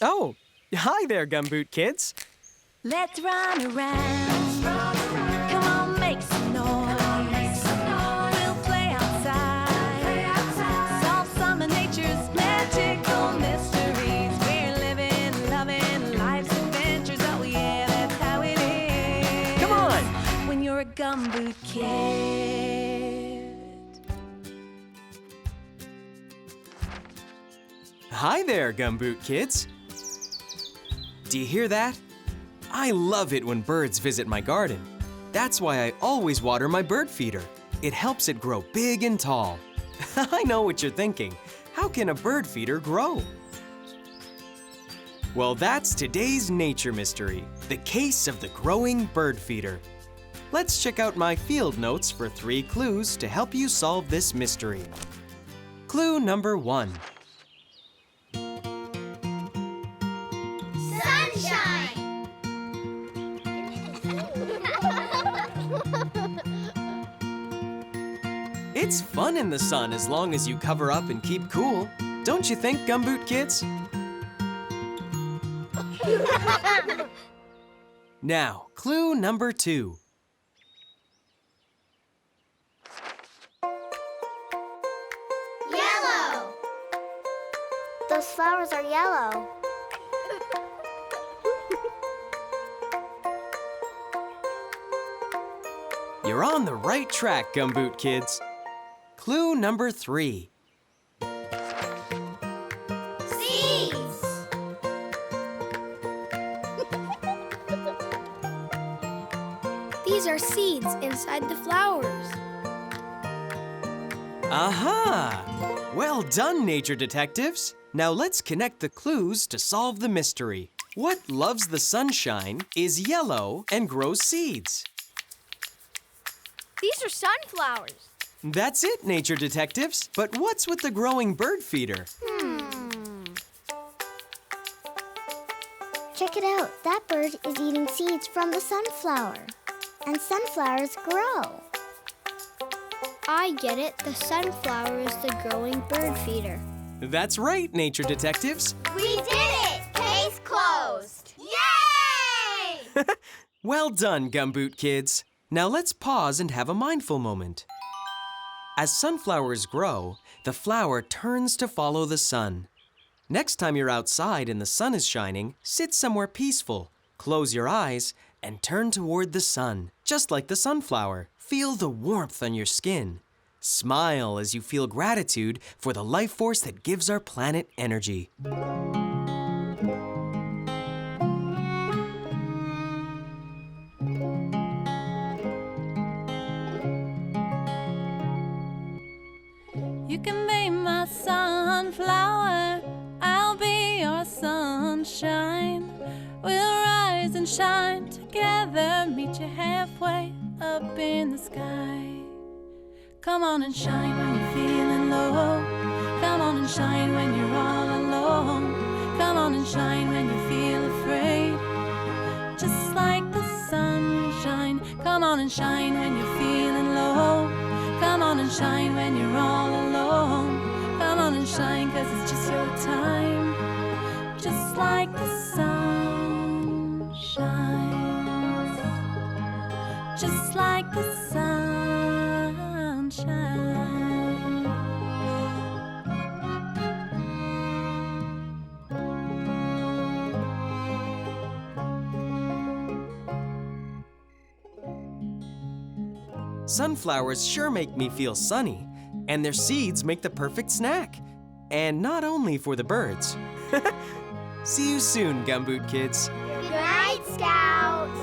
Oh, hi there, Gumboot Kids. Let's run around. Come on, make some noise. We'll play outside. Solve some of nature's magical mysteries. We're living, loving life's adventures. Oh yeah, that's how it is. Come on! When you're a Gumboot Kid. Hi there, Gumboot Kids. Do you hear that? I love it when birds visit my garden. That's why I always water my bird feeder. It helps it grow big and tall. I know what you're thinking. How can a bird feeder grow? Well, that's today's nature mystery, the case of the growing bird feeder. Let's check out my field notes for 3 clues to help you solve this mystery. Clue number 1. Sunshine! It's fun in the sun as long as you cover up and keep cool. Don't you think, Gumboot Kids? Now, clue number 2. Yellow! Those flowers are yellow. You're on the right track, Gumboot Kids. Clue number 3. Seeds! These are seeds inside the flowers. Aha! Well done, nature detectives. Now let's connect the clues to solve the mystery. What loves the sunshine, is yellow, and grows seeds? These are sunflowers. That's it, nature detectives. But what's with the growing bird feeder? Check it out. That bird is eating seeds from the sunflower. And sunflowers grow. I get it. The sunflower is the growing bird feeder. That's right, nature detectives. We did it! Case closed! Yay! Well done, Gumboot Kids. Now let's pause and have a mindful moment. As sunflowers grow, the flower turns to follow the sun. Next time you're outside and the sun is shining, sit somewhere peaceful, close your eyes, and turn toward the sun, just like the sunflower. Feel the warmth on your skin. Smile as you feel gratitude for the life force that gives our planet energy. You can be my sunflower, I'll be your sunshine. We'll rise and shine together, meet you halfway up in the sky. Come on and shine when you're feeling low. Come on and shine when you're all alone. Come on and shine when you feel afraid. Just like the sunshine. Come on and shine when you're feeling low. Come on and shine when you're all alone. Come on and shine, 'cause it's just your time. Just like the sun shines. Just like the sun shines. Sunflowers sure make me feel sunny, and their seeds make the perfect snack. And not only for the birds. See you soon, Gumboot Kids. Good night, Scouts!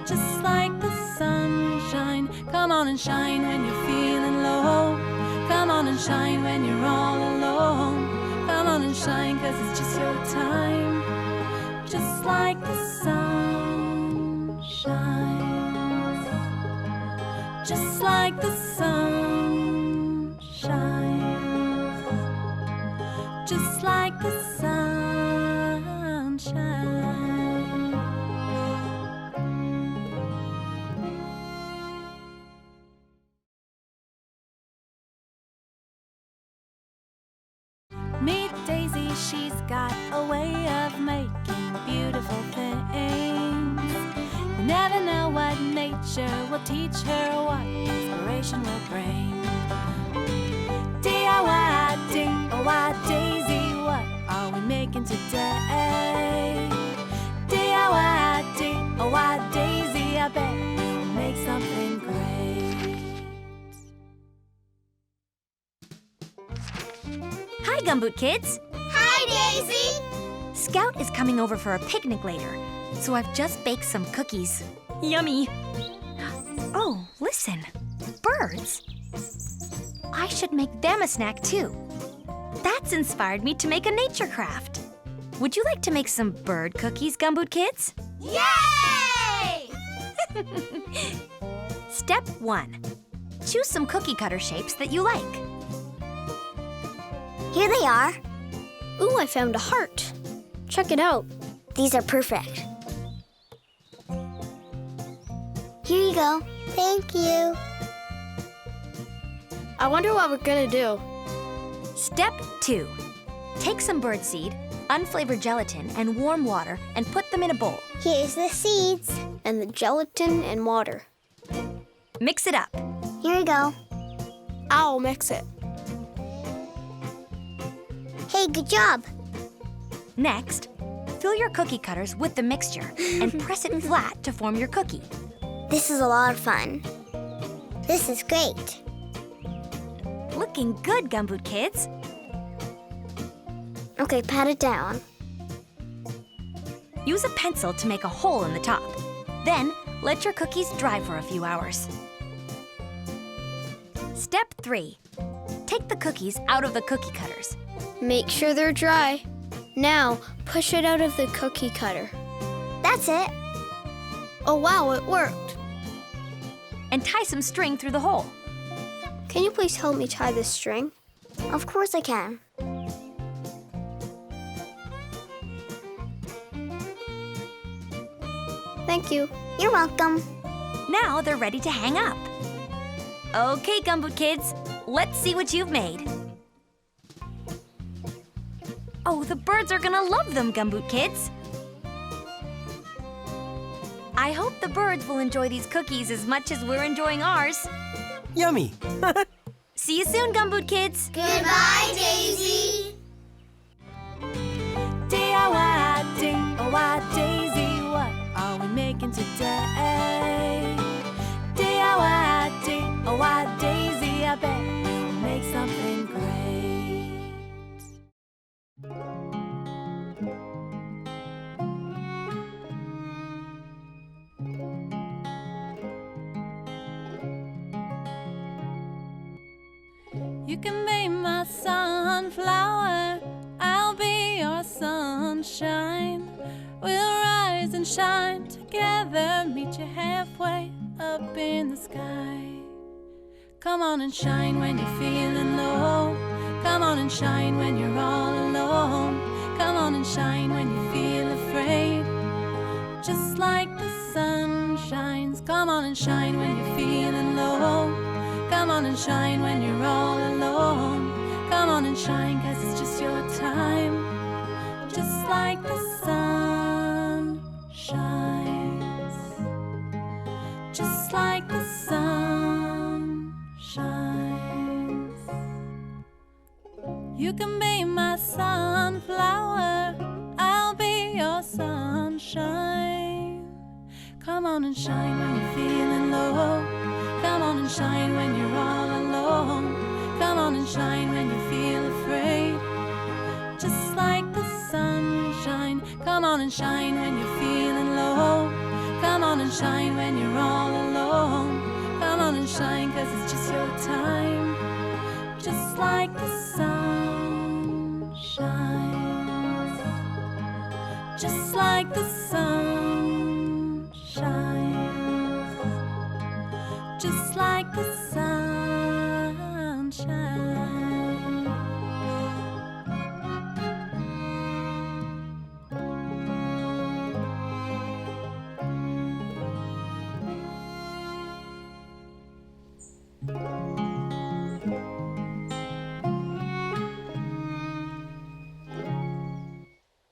Just like the sunshine. Come on and shine when you're feeling low. Come on and shine when you're all alone. Come on and shine, 'cause it's just your time. Just like the sun shines. Just like the sun shines. Just like the sun shines. Meet Daisy, she's got a way of making beautiful things. You never know what nature will teach her, what inspiration will bring. DIY, DIY, Daisy, what are we making today? DIY, DIY, Daisy, I bet we'll make something great. Hi, Gumboot Kids. Hi, Daisy! Scout is coming over for a picnic later, so I've just baked some cookies. Yummy! Oh, listen. Birds. I should make them a snack, too. That's inspired me to make a nature craft. Would you like to make some bird cookies, Gumboot Kids? Yay! Step 1. Choose some cookie cutter shapes that you like. Here they are. Ooh, I found a heart. Check it out. These are perfect. Here you go. Thank you. I wonder what we're gonna do. Step 2. Take some birdseed, unflavored gelatin, and warm water and put them in a bowl. Here's the seeds. And the gelatin and water. Mix it up. Here you go. I'll mix it. Hey, good job. Next, fill your cookie cutters with the mixture and press it flat to form your cookie. This is a lot of fun. This is great. Looking good, Gumboot Kids. Okay, pat it down. Use a pencil to make a hole in the top. Then, let your cookies dry for a few hours. Step 3. Take the cookies out of the cookie cutters. Make sure they're dry. Now, push it out of the cookie cutter. That's it. Oh wow, it worked. And tie some string through the hole. Can you please help me tie this string? Of course I can. Thank you. You're welcome. Now they're ready to hang up. Okay, Gumboot Kids, let's see what you've made. Oh, the birds are gonna love them, Gumboot Kids. I hope the birds will enjoy these cookies as much as we're enjoying ours. Yummy! See you soon, Gumboot Kids. Goodbye, Daisy. DIY, DIY, Daisy, what are we making today? DIY, DIY, Daisy, I bet we'll make something great. You can be my sunflower, I'll be your sunshine. We'll rise and shine together, meet you halfway up in the sky. Come on and shine when you're feeling low. Come on and shine when you're all alone. Come on and shine when you feel afraid. Just like the sun shines. Come on and shine when you're feeling low. Come on and shine when you're all alone. Come on and shine, 'cause it's just your time. Just like the sun shines. Just like the sun shines. You can be my sunflower, I'll be your sunshine. Come on and shine when you're feeling low. Come on and shine when you're all alone. Come on and shine when you feel afraid. Just like the sunshine. Come on and shine when you're feeling low. Come on and shine when you're all alone. Come on and shine, 'cause it's just your time. Just like the sun shines. Just like the sun